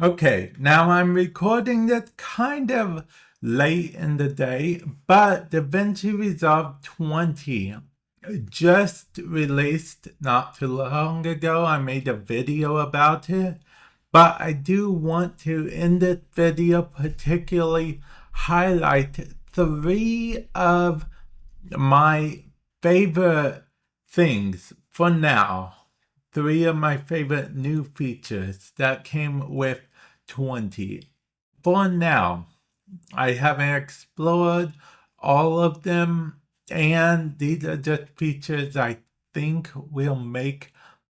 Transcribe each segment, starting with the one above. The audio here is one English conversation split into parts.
Okay, now I'm recording this kind of late in the day, but DaVinci Resolve 20 just released not too long ago. I made a video about it, but I do want to, in this video, particularly highlight 3 of my favorite things for now. 3 of my favorite new features that came with 20. For now, I haven't explored all of them, and these are just features I think will make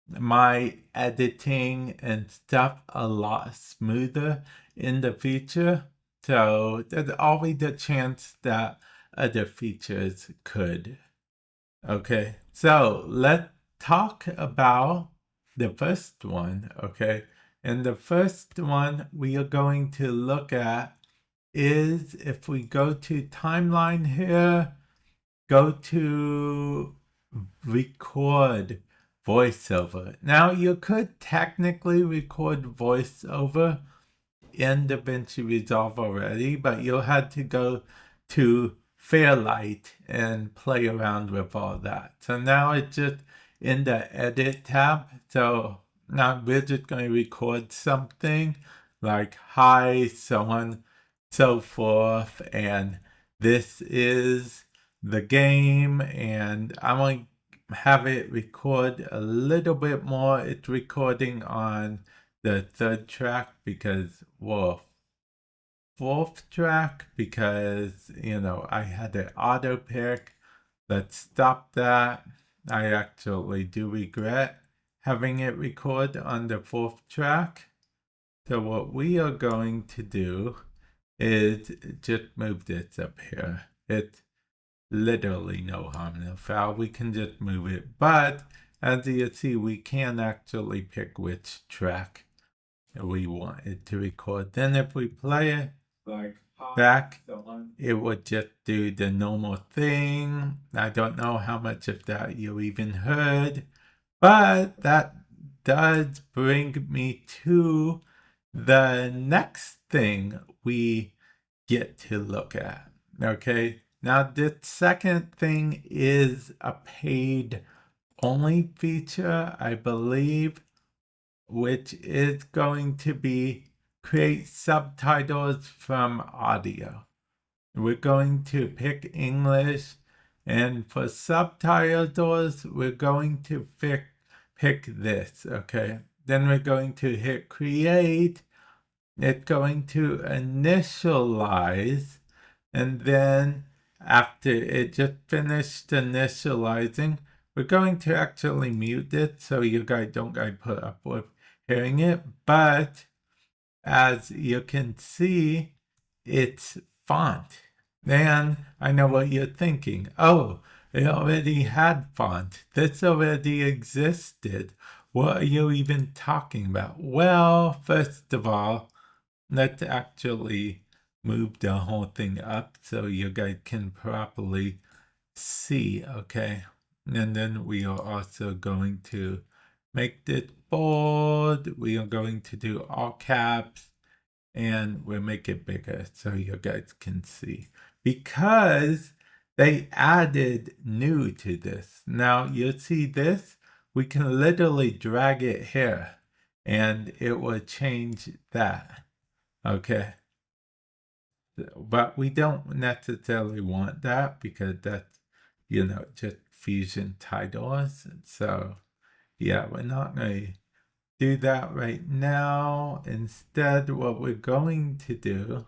my editing and stuff a lot smoother in the future. So there's always a chance that other features could. Okay, so let's talk about the first one, okay? And the first one we are going to look at is, if we go to timeline here, go to record voiceover. Now you could technically record voiceover in DaVinci Resolve already, but you'll have to go to Fairlight and play around with all that. So now it's just in the edit tab. So now we're just going to record something like hi, so on, so forth, and this is the game, and I'm going to have it record a little bit more. It's recording on the third track because, well, fourth track because, I had an auto pick. Let's stop that. I actually do regret having it record on the fourth track. So what we are going to do is just move this up here. It's literally no harm, no foul. We can just move it. But as you see, we can actually pick which track we want it to record. Then if we play it back, it would just do the normal thing. I don't know how much of that you even heard, but that does bring me to the next thing we get to look at. Okay, now the second thing is a paid only feature, I believe, which is going to be create subtitles from audio. We're going to pick English, and for subtitles, we're going to pick this, okay? Then we're going to hit create. It's going to initialize, and then after it just finished initializing, we're going to actually mute it so you guys don't put up with hearing it. But as you can see, it's font. And I know what you're thinking. Oh, it already had font. This already existed. What are you even talking about? Well, first of all, let's actually move the whole thing up so you guys can properly see, okay? And then we are also going to make this bold. We are going to do all caps, and we'll make it bigger so you guys can see, because they added new to this. Now you'll see this, we can literally drag it here and it will change that. Okay, but we don't necessarily want that because that's, just Fusion titles. So yeah, we're not going to do that right now. Instead, what we're going to do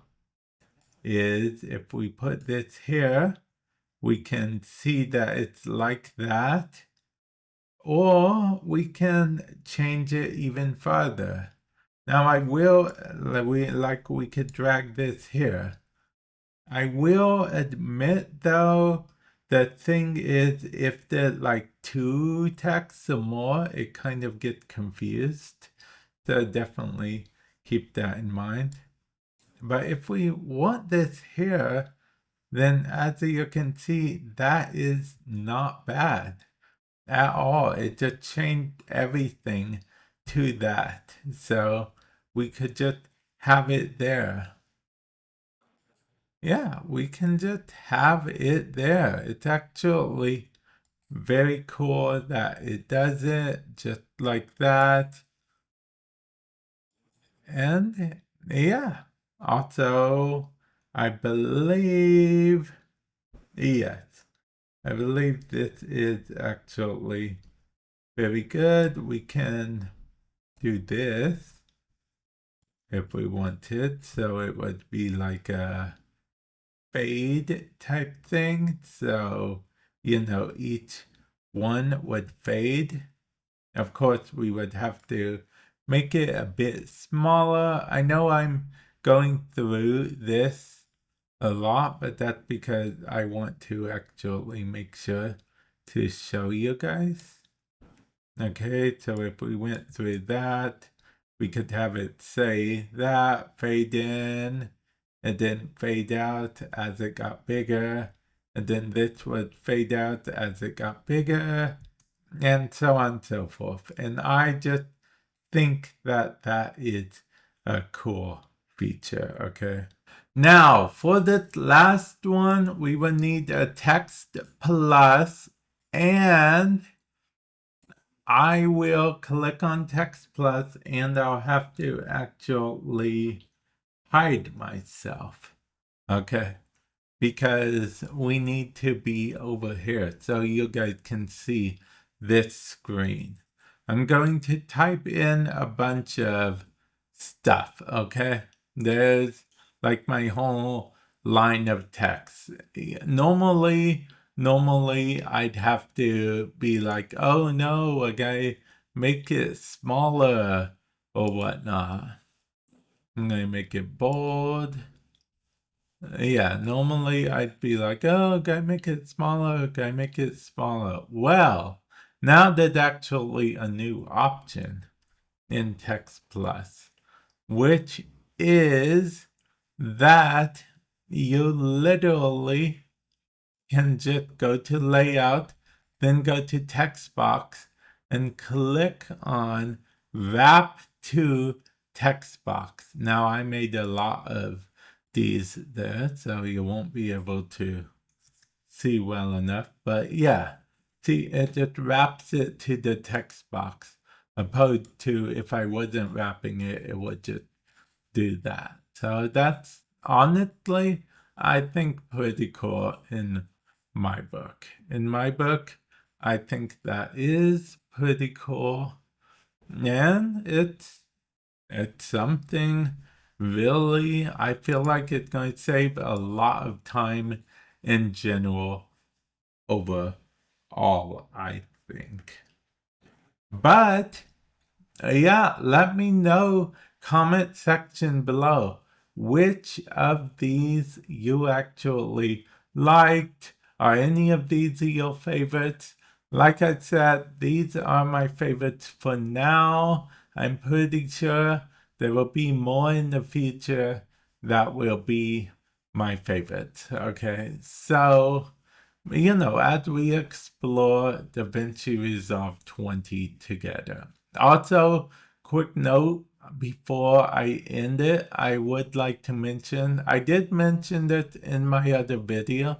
is, if we put this here, we can see that it's like that, or we can change it even further. Now we could drag this here. I will admit though, the thing is, if there's like 2 texts or more, it kind of gets confused. So definitely keep that in mind. But if we want this here, then as you can see, that is not bad at all. It just changed everything to that. So we could just have it there. Yeah, we can just have it there. It's actually very cool that it does it just like that. And yeah, also, I believe, yes, I believe this is actually very good. We can do this if we wanted. So it would be like a fade type thing. So, each one would fade. Of course, we would have to make it a bit smaller. I know I'm going through this a lot, but that's because I want to actually make sure to show you guys. Okay, so if we went through that, we could have it say that, fade in, and then fade out as it got bigger, and then this would fade out as it got bigger, and so on and so forth. And I just think that that is a cool feature, okay? Now, for the last one, we will need a text plus, and I will click on text plus, and I'll have to actually hide myself, okay? Because we need to be over here so you guys can see this screen. I'm going to type in a bunch of stuff, okay? There's like my whole line of text. Normally I'd have to be like, oh no, I gotta make it smaller or whatnot. I'm gonna make it bold. Yeah, normally I'd be like, oh, gotta make it smaller, gotta make it smaller. Well, now there's actually a new option in Text Plus, which is that you literally can just go to Layout, then go to Text Box, and click on Wrap to Text Box. Now, I made a lot of these there, so you won't be able to see well enough. But yeah, see, it just wraps it to the text box, opposed to if I wasn't wrapping it, it would just do that. So that's honestly, I think, pretty cool in my book. In my book, I think that is pretty cool. And it's something really, I feel like it's going to save a lot of time in general overall, I think. But yeah, let me know, comment section below, which of these you actually liked. Are any of these your favorites? Like I said, these are my favorites for now. I'm pretty sure there will be more in the future that will be my favorites. Okay, so as we explore DaVinci Resolve 20 together. Also, quick note before I end it, I would like to mention, I did mention it in my other video,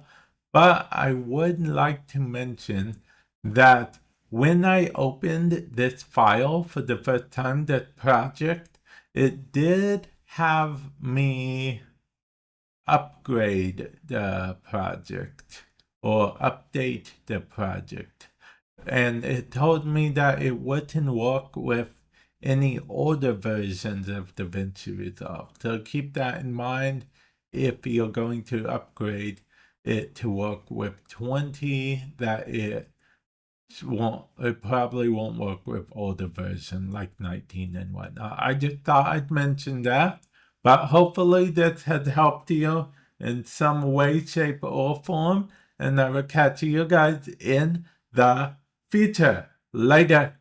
but I would like to mention that when I opened this file for the first time, that project, it did have me upgrade the project or update the project. And it told me that it wouldn't work with any older versions of DaVinci Resolve. So keep that in mind if you're going to upgrade it to work with 20, that it probably won't work with older version like 19 and whatnot. I just thought I'd mention that. But hopefully this has helped you in some way, shape, or form. And I will catch you guys in the future. Later.